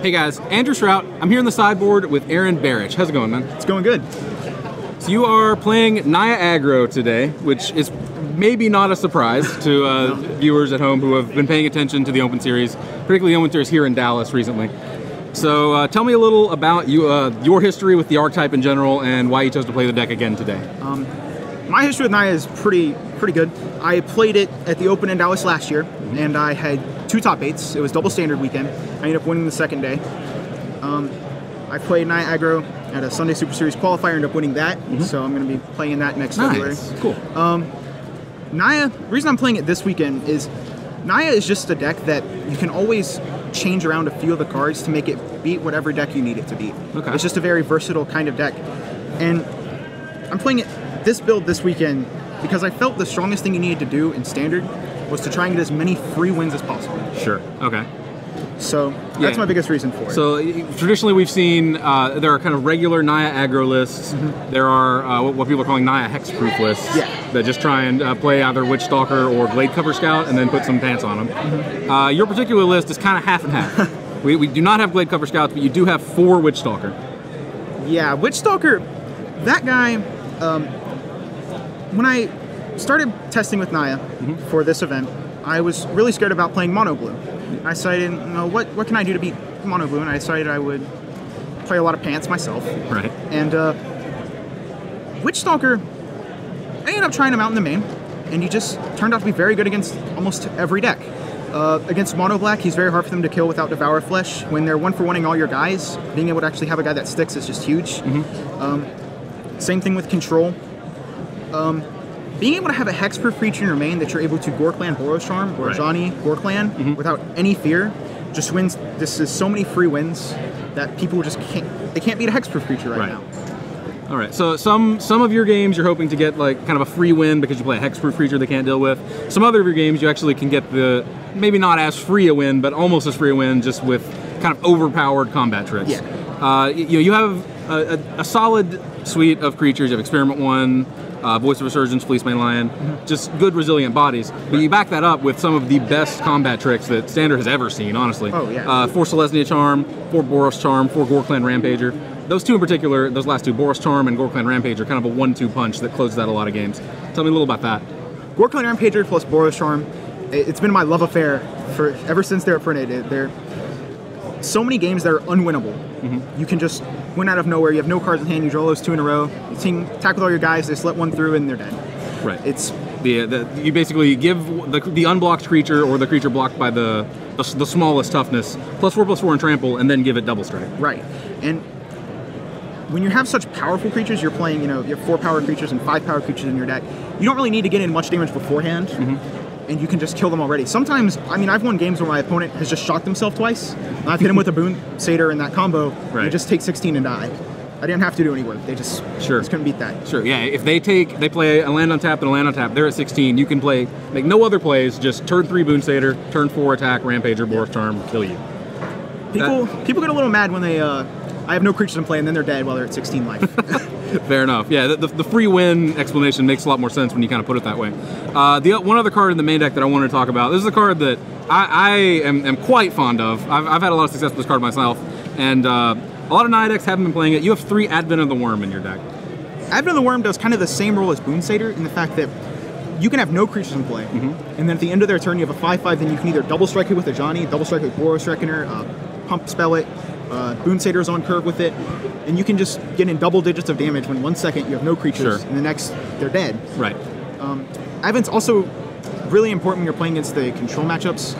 Hey guys, Andrew Shrout. I'm here on the sideboard with Aaron Barich. How's it going, man? It's going good. So you are playing Naya Aggro today, which is maybe not a surprise to viewers at home who have been paying attention to the Open Series, particularly the Open Series here in Dallas recently. So tell me a little about your history with the archetype in general and why you chose to play the deck again today. My history with Naya is pretty good. I played it at the Open in Dallas last year, and I had 2 top 8s. It was double standard weekend. I ended up winning the second day. I played Naya Aggro at a Sunday Super Series qualifier, ended up winning that, so I'm going to be playing that next February. Cool. Naya, the reason I'm playing it this weekend is Naya is just a deck that you can always change around a few of the cards to make it beat whatever deck you need it to beat. Okay. It's just a very versatile kind of deck. And I'm playing it this build this weekend because I felt the strongest thing you needed to do in Standard was to try and get as many free wins as possible. Sure, okay. So that's my biggest reason for it. So traditionally we've seen there are kind of regular Naya aggro lists. There are what people are calling Naya hexproof lists that just try and play either Witch Stalker or Glade Cover Scout and then put some pants on them. Your particular list is kind of half and half. we do not have Glade Cover Scouts, but you do have 4 Witch Stalker. Yeah, Witch Stalker, that guy, when I started testing with Naya for this event, I was really scared about playing Mono Blue. I decided, you know, what can I do to beat Mono Blue? And I decided I would play a lot of pants myself. Right. And Witch Stalker, I ended up trying him out in the main, and he just turned out to be very good against almost every deck. Against Mono Black, he's very hard for them to kill without Devour Flesh. When they're 1-for-1ing all your guys, being able to actually have a guy that sticks is just huge. Same thing with Control. Being able to have a hexproof creature in your main that you're able to Gorkland Boros Charm or Johnny Gorkland without any fear just wins. This is so many free wins that people just can't beat a hexproof creature right now. All right, so some of your games you're hoping to get like kind of a free win because you play a hexproof creature they can't deal with. Some other of your games you actually can get the maybe not as free a win, but almost as free a win just with kind of overpowered combat tricks. Yeah. You have a solid suite of creatures. You have Experiment 1, Voice of Resurgence, Fleecemane Lion, just good resilient bodies. But you back that up with some of the best combat tricks that Standard has ever seen, honestly. Oh, yeah. 4 Selesnya Charm, 4 Boros Charm, 4 Gorkland Rampager. Those 2 in particular, those last 2, Boros Charm and Gorkland Rampager, are kind of a 1-2 punch that closes out a lot of games. Tell me a little about that. Gorkland Rampager plus Boros Charm, it's been my love affair ever since they're printed. They're so many games that are unwinnable. You can just win out of nowhere. You have no cards in hand. You draw those 2 in a row. You attack with all your guys. They just let 1 through and they're dead. Right. It's you basically give the unblocked creature or the creature blocked by the smallest toughness +4/+4 and trample, and then give it double strike. Right. And when you have such powerful creatures, you're playing. You know, you have 4 power creatures and 5 power creatures in your deck. You don't really need to get in much damage beforehand. And you can just kill them already. Sometimes, I mean, I've won games where my opponent has just shot themselves twice. And I've hit him with a Boon Satyr in that combo. Right. You just take 16 and die. I didn't have to do any work. They just couldn't beat that. Sure. Yeah. If they play a land on tap and a land on tap, they're at 16. You can make no other plays. Just turn 3 Boon Satyr, turn 4 attack, Rampager, Boros Charm, kill you. People get a little mad when they I have no creatures in play and then they're dead while they're at 16 life. Fair enough. Yeah, the free win explanation makes a lot more sense when you kind of put it that way. The one other card in the main deck that I wanted to talk about, this is a card that I am quite fond of. I've had a lot of success with this card myself, and a lot of Naya decks haven't been playing it. You have 3 Advent of the Worm in your deck. Advent of the Worm does kind of the same role as Boon Satyr in the fact that you can have no creatures in play, and then at the end of their turn you have a 5/5, then you can either double strike it with a Johnny, double strike it with Boros Reckoner, pump spell it, Boon Satyr's on curve with it, and you can just get in double digits of damage when 1 second you have no creatures, and the next they're dead. Right. Advent's also really important when you're playing against the control matchups,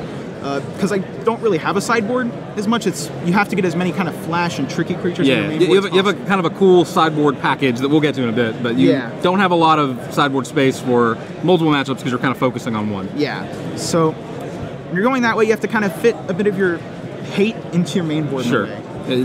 because I don't really have a sideboard as much. You have to get as many kind of flash and tricky creatures in your main board. You have a kind of a cool sideboard package that we'll get to in a bit, but you don't have a lot of sideboard space for multiple matchups because you're kind of focusing on one. Yeah. So when you're going that way, you have to kind of fit a bit of your hate into your main board. Sure.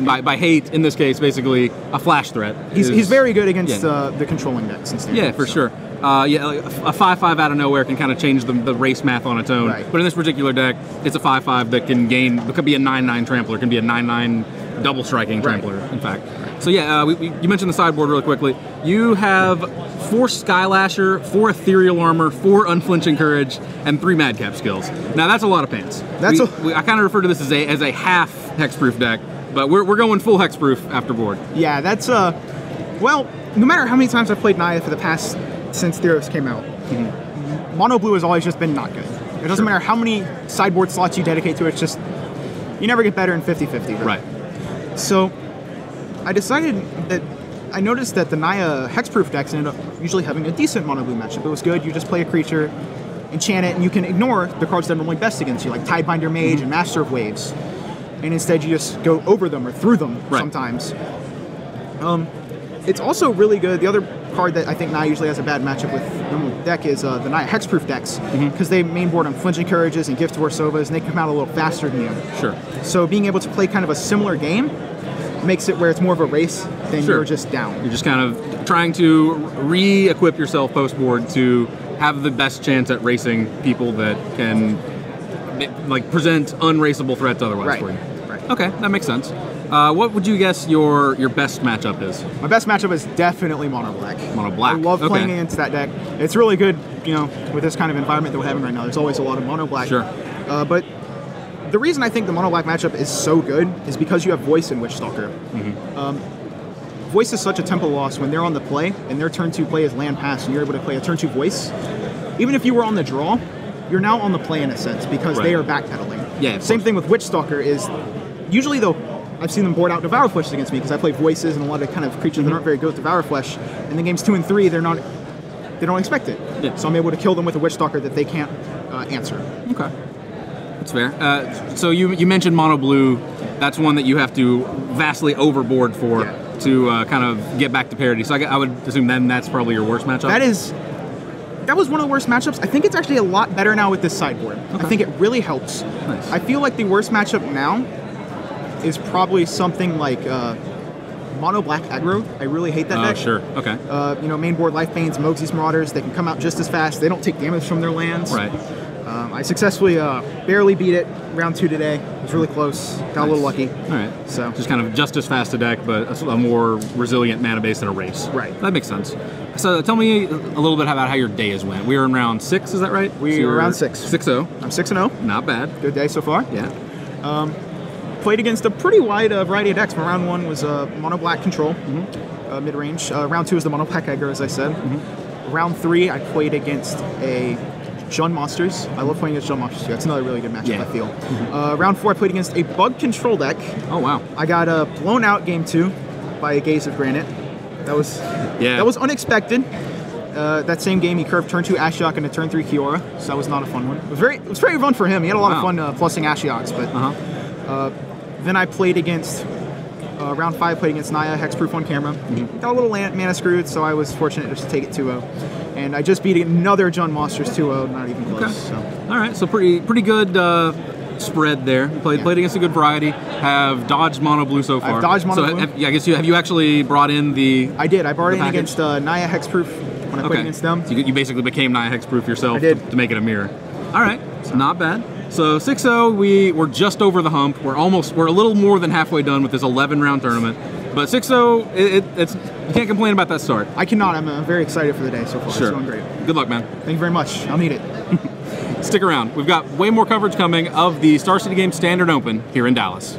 By hate, in this case, basically a flash threat. He's very good against the controlling decks. Yeah, for sure. A 5/5 out of nowhere can kind of change the race math on its own. Right. But in this particular deck, it's a 5/5 that can gain. It could be a 9/9 trampler. It can be a 9/9 double striking trampler. In fact. So yeah, you mentioned the sideboard really quickly. You have 4 Skylasher, 4 Ethereal Armor, 4 Unflinching Courage, and 3 Madcap skills. Now that's a lot of pants. I kind of refer to this as a half hexproof deck, but we're going full hexproof after board. Yeah, that's well, no matter how many times I've played Naya for the past since Theros came out, mono blue has always just been not good. It doesn't matter how many sideboard slots you dedicate to it, it's just you never get better in 50-50. Right. So I decided that I noticed that the Naya hexproof decks ended up usually having a decent mono blue matchup. It was good. You just play a creature, enchant it, and you can ignore the cards that are normally best against you, like Tidebinder Mage and Master of Waves. And instead you just go over them or through them sometimes. It's also really good. The other card that I think Naya usually has a bad matchup with normal deck is the Naya hexproof decks, because they mainboard on Flinching Courages and Gift Warsovas, and they come out a little faster than you. Sure. So being able to play kind of a similar game makes it where it's more of a race than you're just down. You're just kind of trying to re-equip yourself post-board to have the best chance at racing people that can like present unraceable threats otherwise for you. Right. Okay, that makes sense. What would you guess your best matchup is? My best matchup is definitely Mono Black. Mono Black. I love playing against that deck. It's really good, you know, with this kind of environment that we're having right now. There's always a lot of Mono Black. Sure. But the reason I think the Mono Black matchup is so good is because you have Voice and Witchstalker. Voice is such a tempo loss when they're on the play, and their turn 2 play is land pass, and you're able to play a turn 2 Voice. Even if you were on the draw, you're now on the play in a sense, because they are backpedaling. Yeah. Same thing with Witchstalker is, usually though, I've seen them board out Devour Flesh against me because I play Voices and a lot of kind of creatures that aren't very good with Devour Flesh. And then games 2 and 3, they don't expect it. Yeah. So I'm able to kill them with a Witchstalker that they can't answer. Okay. That's fair. So you mentioned Mono Blue. That's one that you have to vastly overboard for to kind of get back to parity. So I would assume then that's probably your worst matchup? That was one of the worst matchups. I think it's actually a lot better now with this sideboard. I think it really helps. Nice. I feel like the worst matchup now is probably something like Mono Black Aggro. I really hate that deck. Sure. Okay. You know, main board Life Banes, Mogsy's Marauders, they can come out just as fast. They don't take damage from their lands. Right. I successfully barely beat it round 2 today. It was really close. Got a little lucky. All right. So just kind of just as fast a deck, but a more resilient mana base than a race. Right. That makes sense. So tell me a little bit about how your day has went. We were in round 6, is that right? We were round 6. 6-0. I'm 6-0. Not bad. Good day so far. Yeah. Played against a pretty wide variety of decks. My round 1 was Mono Black Control, mid-range. Round 2 is the Mono Black Aggro, as I said. Round 3, I played against a Jund Monsters. I love playing against Jund Monsters too. That's another really good matchup, I feel. Round 4, I played against a Bug Control deck. Oh, wow. I got blown out game 2 by a Gaze of Granite. That was unexpected. That same game, he curved turn 2 Ashiok and a turn 3 Kiora, so that was not a fun one. It was very fun for him. He had a lot of fun plussing Ashioks, but then I played against round 5, played against Naya, hexproof on camera. Got a little mana screwed, so I was fortunate just to take it 2-0. And I just beat another Jund Monsters 2-0, not even close. So. All right, so pretty good spread there. Played against a good variety. Have dodged Mono Blue so far. I've dodged Mono Blue. I guess have you actually brought in the? I did. I brought in against Naya hexproof when I played against them. So you basically became Naya hexproof yourself I did. to make it a mirror. All right, not bad. So 6-0, we're just over the hump. We're a little more than halfway done with this 11-round tournament. But 6-0, it's you can't complain about that start. I cannot. I'm very excited for the day so far. Sure. It's going great. Good luck, man. Thank you very much. I'll need it. Stick around. We've got way more coverage coming of the Star City Games Standard Open here in Dallas.